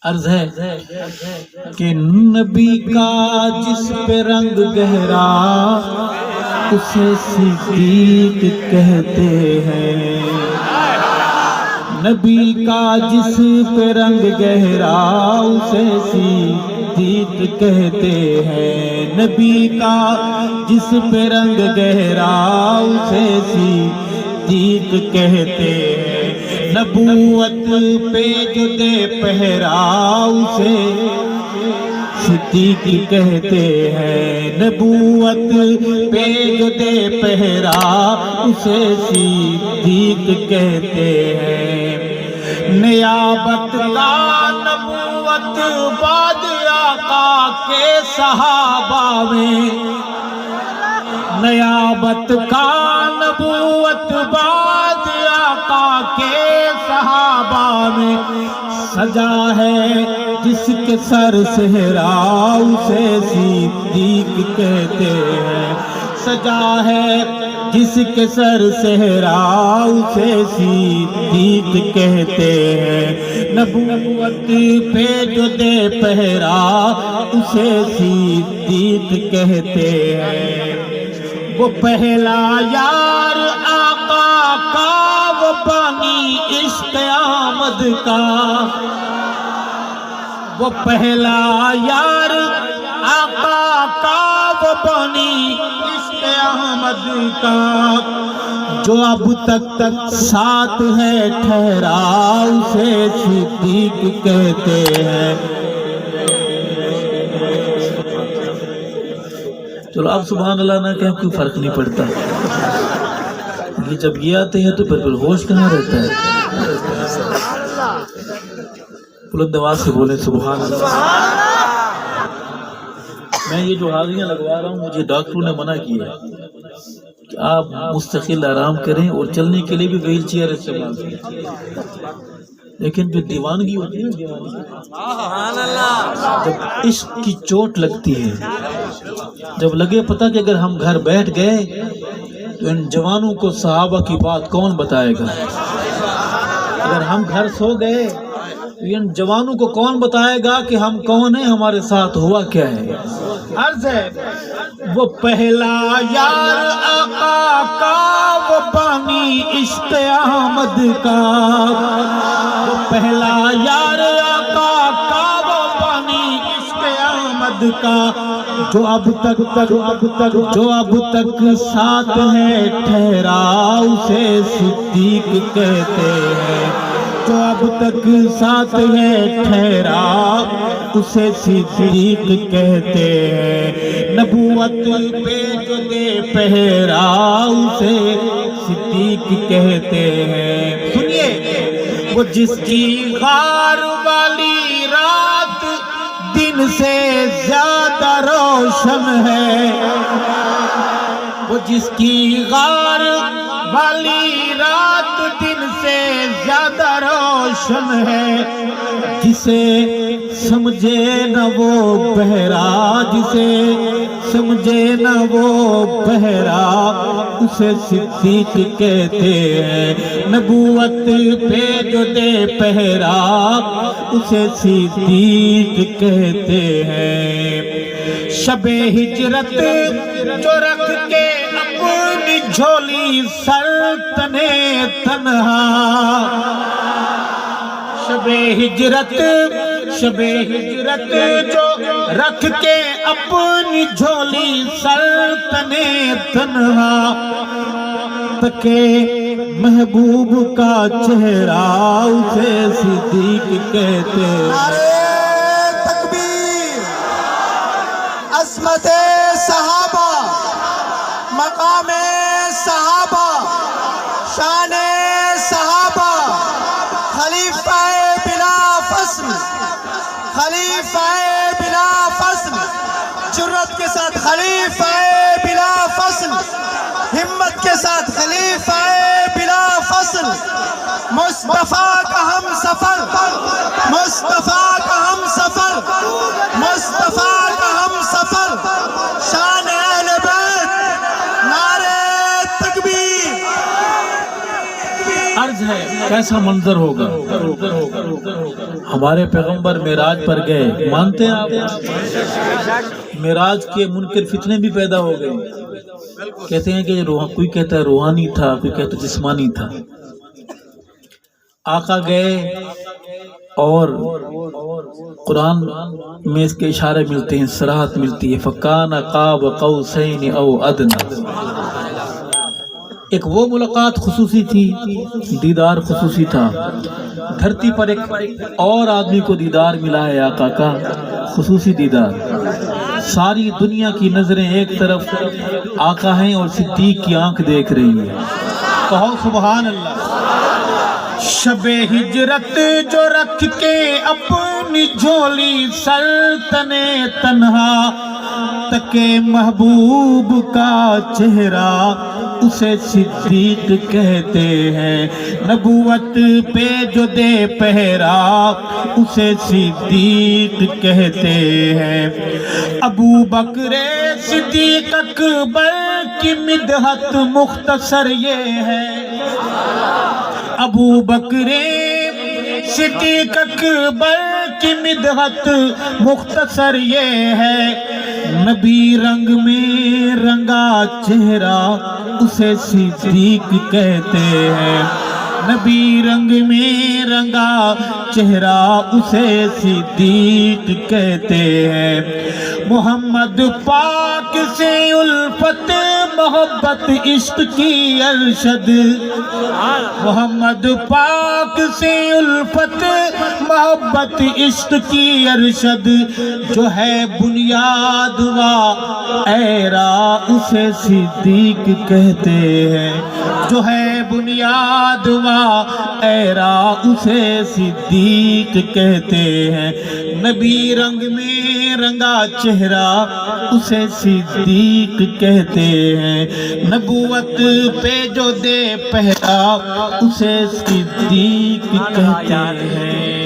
عرض ہے کہ نبی کا جس پہ رنگ گہرا اسے صدیق کہتے ہیں، نبی کا جس پہ رنگ گہرا اسے صدیق کہتے ہیں، نبی کا جس پہ رنگ گہرا اسے صدیق کہتے ہیں، نبوت پہ جو دے پہرا اسے صدیق کہتے ہیں، نبوت پہ جو دے پہرا اسے صدیق کہتے ہیں، نیابت کا نبوت بعد آقا کے صحابہ میں، نیابت کا نبوت بعد آقا کے صحابہ میں، سجا ہے جس کے سر صحرا اسے صدیق کہتے ہیں، سجا ہے جس کے سر صحرا اسے صدیق کہتے ہیں، نبوت پہ جو دے پہرا اسے صدیق کہتے ہیں، وہ پہلا یار آقا کا، وہ بانی عشق آمد کا، وہ پہلا یار آقا کا، وہ بانی عشق احمد کا، جو اب تک ساتھ ہے ٹھہرا اسے صدیق کہتے ہیں۔ چلو اب سبحان اللہ نہ کہیں، کوئی فرق نہیں پڑتا، یہ جب یہ آتے ہیں تو پھر ہوش کہاں رہتا ہے؟ بلند آواز سے بولیں سبحان اللہ۔ میں یہ جو حاضریاں لگوا رہا ہوں، مجھے ڈاکٹروں نے منع کیا کہ آپ مستقل آرام کریں اور چلنے کے لیے بھی ویل چیئر استعمال کریں، لیکن جو دیوانگی ہوتی ہے، جب عشق کی چوٹ لگتی ہے، جب لگے پتہ کہ اگر ہم گھر بیٹھ گئے تو ان جوانوں کو صحابہ کی بات کون بتائے گا، اگر ہم گھر سو گئے تو ان جوانوں کو کون بتائے گا کہ ہم کون ہیں، ہمارے ساتھ ہوا کیا ہے۔ عرض ہے وہ پہلا یار آقا کا، وہ بانی عشق احمد کا، وہ پہلا یار آقا کا، وہ بانی عشق احمد کا، جو اب تک ساتھ ہے ٹھہرا اسے صدیق کہتے ہیں، جو اب تک ساتھ ہے ٹھہرا اسے صدیق کہتے ہیں، نبوت پہ جو دے پہرا اسے صدیق کہتے ہیں۔ سنیے، وہ جس کی غار والی رات دن سے زیادہ روشن ہے، وہ جس کی غار والی رات دن سے زیادہ روشن ہے، جسے سمجھے نہ وہ بہرا، جسے سمجھے نہ وہ بہرا اسے صدیق کہتے ہیں، نبوت پہ جو دے پہرا اسے صدیق کہتے ہیں۔ شب ہجرت جو رکھ کے اپنی جھولی سر تنے تنہا، شب ہجرت جو رکھ کے اپنی جھولی سر تنے تنہا، تکے محبوب کا چہرہ اسے صدیق کہتے ہیں۔ نعرہ تکبیر، عظمت صحابہ، مقام صحابہ، شان صحابہ، خلیفہ بلا فصل، خلیفہ بلا فصل، جرت کے ساتھ خلیفہ بلا فصل، ہمت کے ساتھ خلیفہ بلا فصل، مصطفیٰ کا ہم سفر، مصطفیٰ کا ہم سفر، مصطفیٰ کا ہم سفر، شان اہل بیت، نعرہ تکبیر۔ عرض کیسا منظر ہوگا. ہمارے پیغمبر معراج پر گئے، مانتے ہیں آپ؟ معراج کے منکر فتنے بھی پیدا ہو گئے. کہتے ہیں کہ کوئی کہتا ہے روحانی تھا، کوئی کہتا ہے جسمانی تھا. آقا گئے اور قرآن میں اس کے اشارے ملتے ہیں، صراحت ملتی ہے، فَكَانَ قَابَ قَوْسَيْنِ أَوْ أَدْنَىٰ. ایک وہ ملاقات خصوصی تھی، دیدار خصوصی تھا. دھرتی پر ایک اور آدمی کو دیدار ملا ہے آقا کا، خصوصی دیدار. ساری دنیا کی نظریں ایک طرف آقا ہیں اور صدیق کی آنکھ دیکھ رہی ہے. کہو سبحان اللہ. شب ہجرت جو رکھ کے اپنی جھولی سلطنے تنہا تکے محبوب کا چہرہ اسے صدیق کہتے ہیں. نبوت پہ جو دے پہرا اسے صدیق کہتے ہیں. ابو بکر صدیق اکبر کی مدحت مختصر یہ ہے. ابو بکر صدیق اکبر کی مدحت مختصر یہ ہے. نبی رنگ میں رنگا چہرہ اسے صدیق کہتے ہیں. نبی رنگ میں رنگا چہرہ اسے صدیق کہتے ہیں. محمد پاک سے الفت محبت عشق کی ارشد. محمد پاک سے الفت محبت عشق کی ارشد جو ہے بنیاد و ایرا اسے صدیق کہتے ہیں. جو ہے بنیاد و ایرا اسے صدیق کہتے ہیں. نبی رنگ میں رنگا چہرہ اسے صدیق کہتے ہیں. نبوت پہ جو دے پہرا اسے صدیق کہتے ہیں.